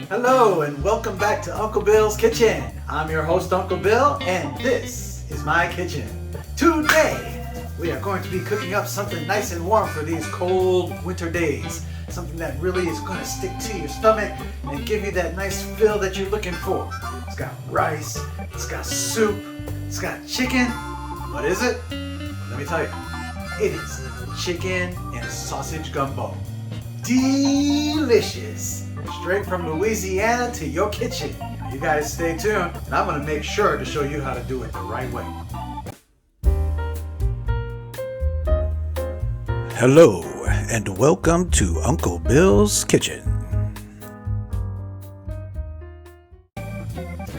Hello and welcome back to Uncle Bill's Kitchen. I'm your host Uncle Bill and this is my kitchen. Today we are going to be cooking up something nice and warm for these cold winter days. Something that really is going to stick to your stomach and give you that nice fill that you're looking for. It's got rice, it's got soup, it's got chicken. What is it? Let me tell you. It is chicken and sausage gumbo. Delicious! Straight from Louisiana to your kitchen. Now you guys stay tuned and I'm going to make sure to show you how to do it the right way. Hello and welcome to Uncle Bill's Kitchen.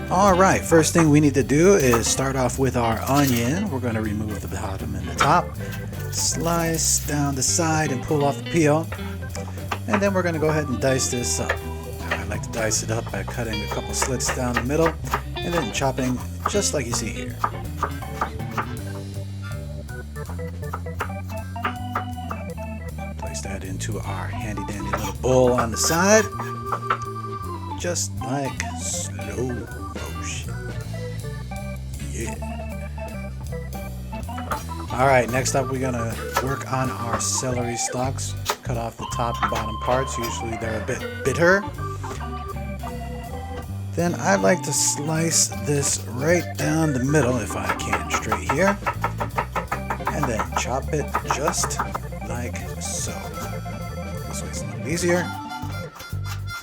Alright, first thing we need to do is start off with our onion. We're going to remove the bottom and the top, slice down the side and pull off the peel, and then we're going to go ahead and dice this up. I like to dice it up by cutting a couple slits down the middle and then chopping just like you see here. Place that into our handy dandy little bowl on the side, just like slow motion. Yeah. Alright, next up we're gonna work on our celery stalks. Cut off the top and bottom parts. Usually they're a bit bitter. Then I like to slice this right down the middle if I can, straight here, and then chop it just like so. This way it's a little easier.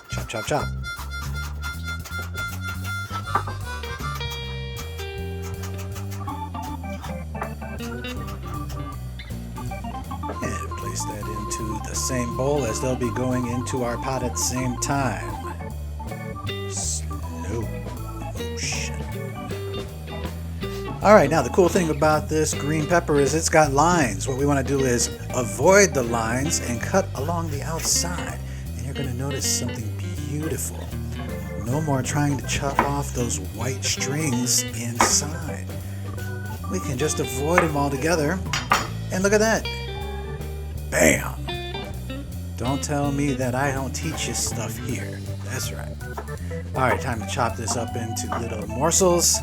Chop, chop, chop. And place that into the same bowl as they'll be going into our pot at the same time. Slow motion. Alright, now the cool thing about this green pepper is it's got lines. What we want to do is avoid the lines and cut along the outside. And you're going to notice something beautiful. No more trying to chop off those white strings inside. We can just avoid them altogether. And look at that. Bam! Don't tell me that I don't teach you stuff here. That's right. Alright, time to chop this up into little morsels.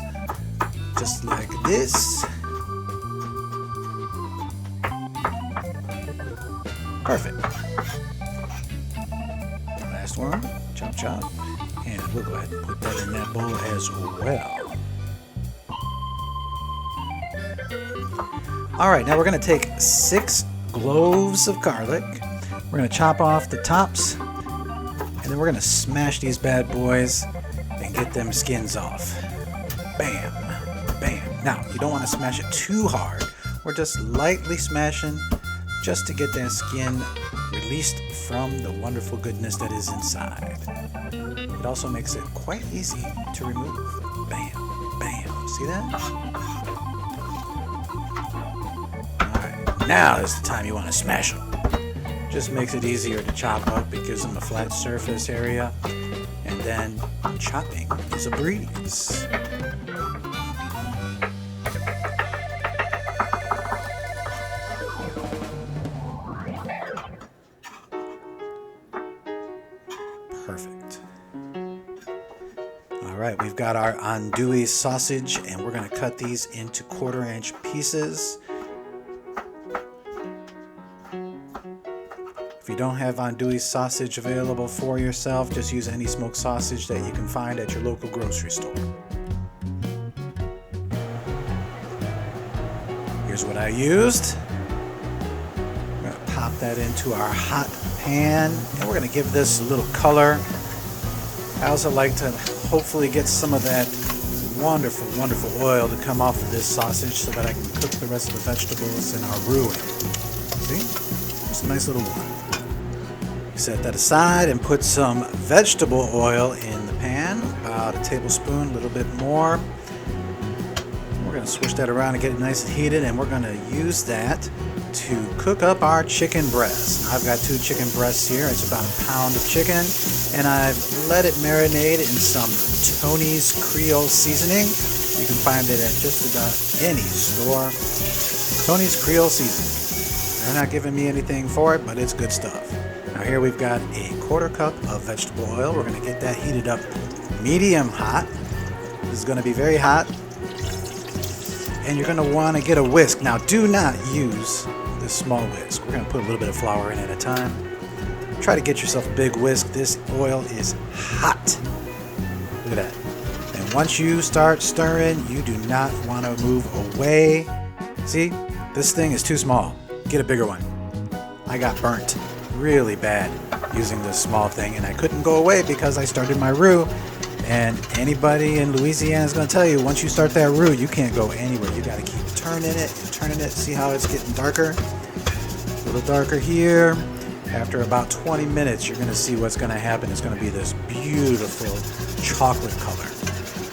Just like this. Perfect. Last one. Chop, chop. And we'll go ahead and put that in that bowl as well. Alright, now we're going to take 6 cloves of garlic. We're going to chop off the tops. And then we're going to smash these bad boys and get them skins off. Bam. Bam. Now, you don't want to smash it too hard. We're just lightly smashing just to get that skin released from the wonderful goodness that is inside. It also makes it quite easy to remove. Bam. Bam. See that? Alright, now is the time you want to smash them. Just makes it easier to chop up. It gives them a flat surface area. And then chopping is a breeze. Perfect. Alright, we've got our andouille sausage and we're going to cut these into 1/4-inch pieces. If you don't have andouille sausage available for yourself, just use any smoked sausage that you can find at your local grocery store. Here's what I used. We're going to pop that into our hot pan, and we're going to give this a little color. I also like to hopefully get some of that wonderful, wonderful oil to come off of this sausage so that I can cook the rest of the vegetables in our roux. See? It's a nice little one. Set that aside and put some vegetable oil in the pan, about a tablespoon, a little bit more. We're going to switch that around and get it nice and heated, and we're going to use that to cook up our chicken breast. Now, I've got 2 chicken breasts here. It's about a pound of chicken, and I've let it marinate in some Tony's Creole seasoning. You can find it at just about any store. Tony's Creole seasoning. They're not giving me anything for it, but it's good stuff. Now here we've got a 1/4 cup of vegetable oil. We're going to get that heated up medium hot. This is going to be very hot. And you're going to want to get a whisk. Now do not use this small whisk. We're going to put a little bit of flour in at a time. Try to get yourself a big whisk. This oil is hot. Look at that. And once you start stirring, you do not want to move away. See, this thing is too small. Get a bigger one. I got burnt really bad using this small thing, and I couldn't go away because I started my roux. And anybody in Louisiana is going to tell you, once you start that roux, you can't go anywhere. You got to keep turning it and turning it. See how it's getting darker? A little darker here. After about 20 minutes, you're going to see what's going to happen. It's going to be this beautiful chocolate color.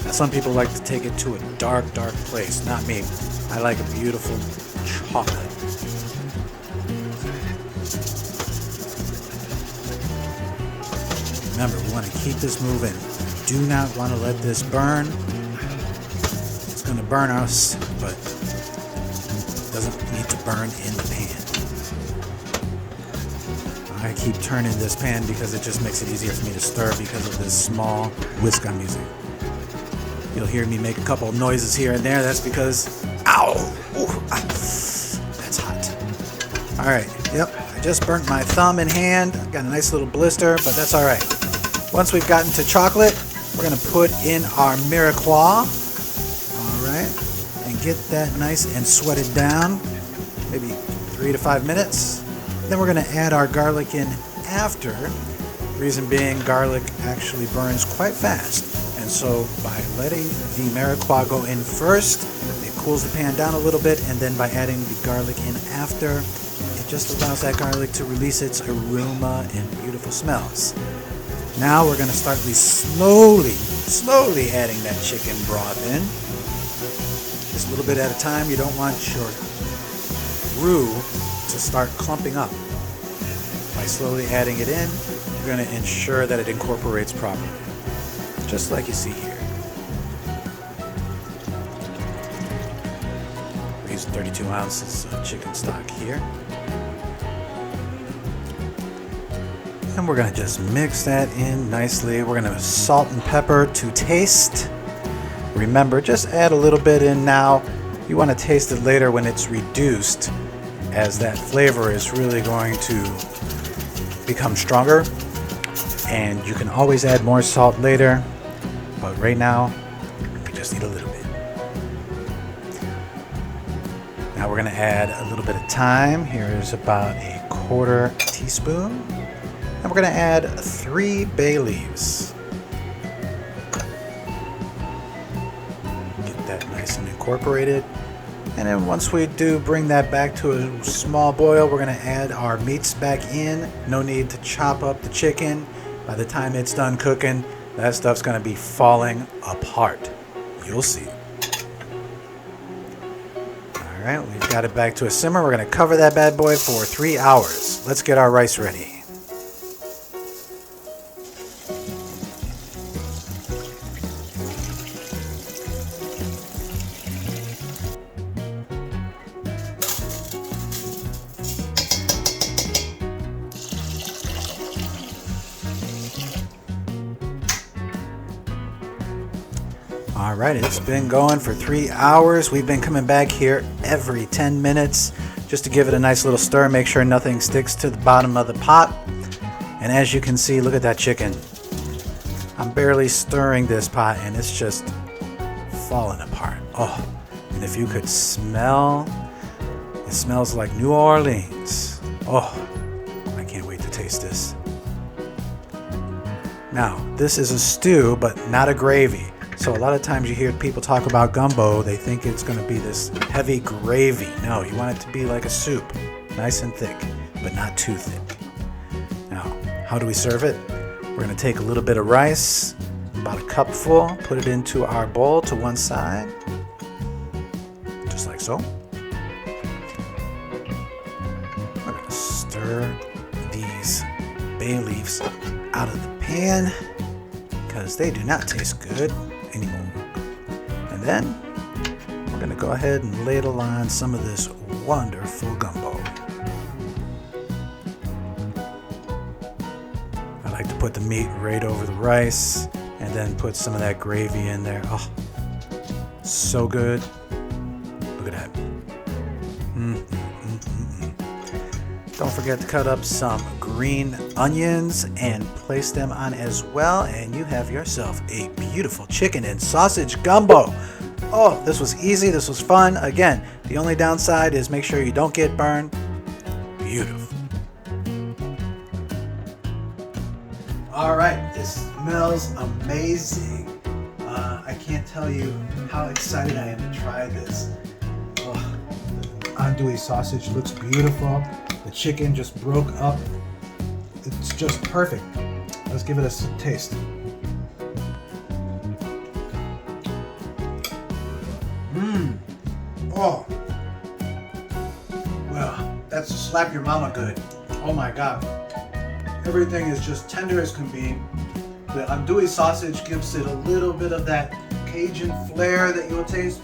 Now, some people like to take it to a dark, dark place. Not me. I like a beautiful chocolate. Remember, we want to keep this moving. Do not want to let this burn. It's going to burn us, but it doesn't need to burn in the pan. I keep turning this pan because it just makes it easier for me to stir because of this small whisk I'm using. You'll hear me make a couple of noises here and there. That's because, ow, ooh, that's hot. All right, yep, I just burnt my thumb and hand. Got a nice little blister, but that's all right. Once we've gotten to chocolate, we're gonna put in our Mirepoix, all right, and get that nice and sweated down, maybe 3 to 5 minutes. Then we're gonna add our garlic in after. Reason being, garlic actually burns quite fast. And so by letting the Mirepoix go in first, it cools the pan down a little bit, and then by adding the garlic in after, it just allows that garlic to release its aroma and beautiful smells. Now we're gonna start slowly adding that chicken broth in. Just a little bit at a time. You don't want your roux to start clumping up. By slowly adding it in, you're going to ensure that it incorporates properly, just like you see here. We're using 32 ounces of chicken stock here. And we're going to just mix that in nicely. We're going to salt and pepper to taste. Remember, just add a little bit in now. You want to taste it later when it's reduced, as that flavor is really going to become stronger. And you can always add more salt later, but right now we just need a little bit. Now we're going to add a little bit of thyme. Here is about a 1/4 teaspoon. And we're going to add 3 bay leaves. Get that nice and incorporated. And then once we do bring that back to a small boil, we're going to add our meats back in. No need to chop up the chicken. By the time it's done cooking, that stuff's going to be falling apart. You'll see. All right, we've got it back to a simmer. We're going to cover that bad boy for 3 hours. Let's get our rice ready. All right, it's been going for 3 hours. We've been coming back here every 10 minutes just to give it a nice little stir, make sure nothing sticks to the bottom of the pot. And as you can see, look at that chicken. I'm barely stirring this pot and it's just falling apart. Oh, and if you could smell, it smells like New Orleans. Oh, I can't wait to taste this. Now, this is a stew, but not a gravy. So a lot of times you hear people talk about gumbo, they think it's going to be this heavy gravy. No, you want it to be like a soup, nice and thick, but not too thick. Now, how do we serve it? We're going to take a little bit of rice, about a cup full, put it into our bowl to one side, just like so. We're going to stir these bay leaves out of the pan because they do not taste good anymore. And then we're going to go ahead and ladle on some of this wonderful gumbo. put the meat right over the rice and then put some of that gravy in there. Oh, so good. Look at that. Don't forget to cut up some green onions and place them on as well, and you have yourself a beautiful chicken and sausage gumbo. Oh, this was easy. This was fun. Again, the only downside is make sure you don't get burned. Beautiful. All right, this smells amazing. I can't tell you how excited I am to try this. Oh, the andouille sausage looks beautiful. The chicken just broke up. It's just perfect. Let's give it a taste. Oh. Well, that's slap your mama good. Oh my God. Everything is just tender as can be. The andouille sausage gives it a little bit of that Cajun flair that you'll taste.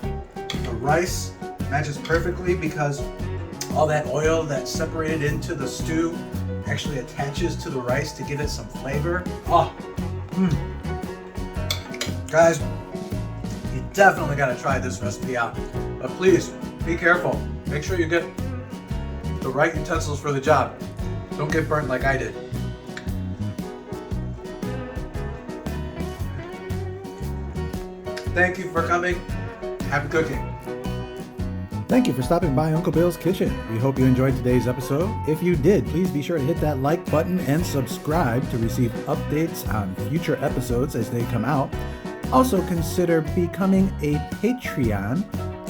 The rice matches perfectly because all that oil that's separated into the stew actually attaches to the rice to give it some flavor. Oh, guys, you definitely got to try this recipe out. But please, be careful. Make sure you get the right utensils for the job. Don't get burnt like I did. Thank you for coming. Happy cooking. Thank you for stopping by Uncle Bill's Kitchen. We hope you enjoyed today's episode. If you did, please be sure to hit that like button and subscribe to receive updates on future episodes as they come out. Also consider becoming a Patreon,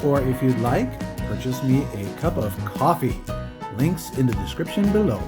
or if you'd like, purchase me a cup of coffee. Links in the description below.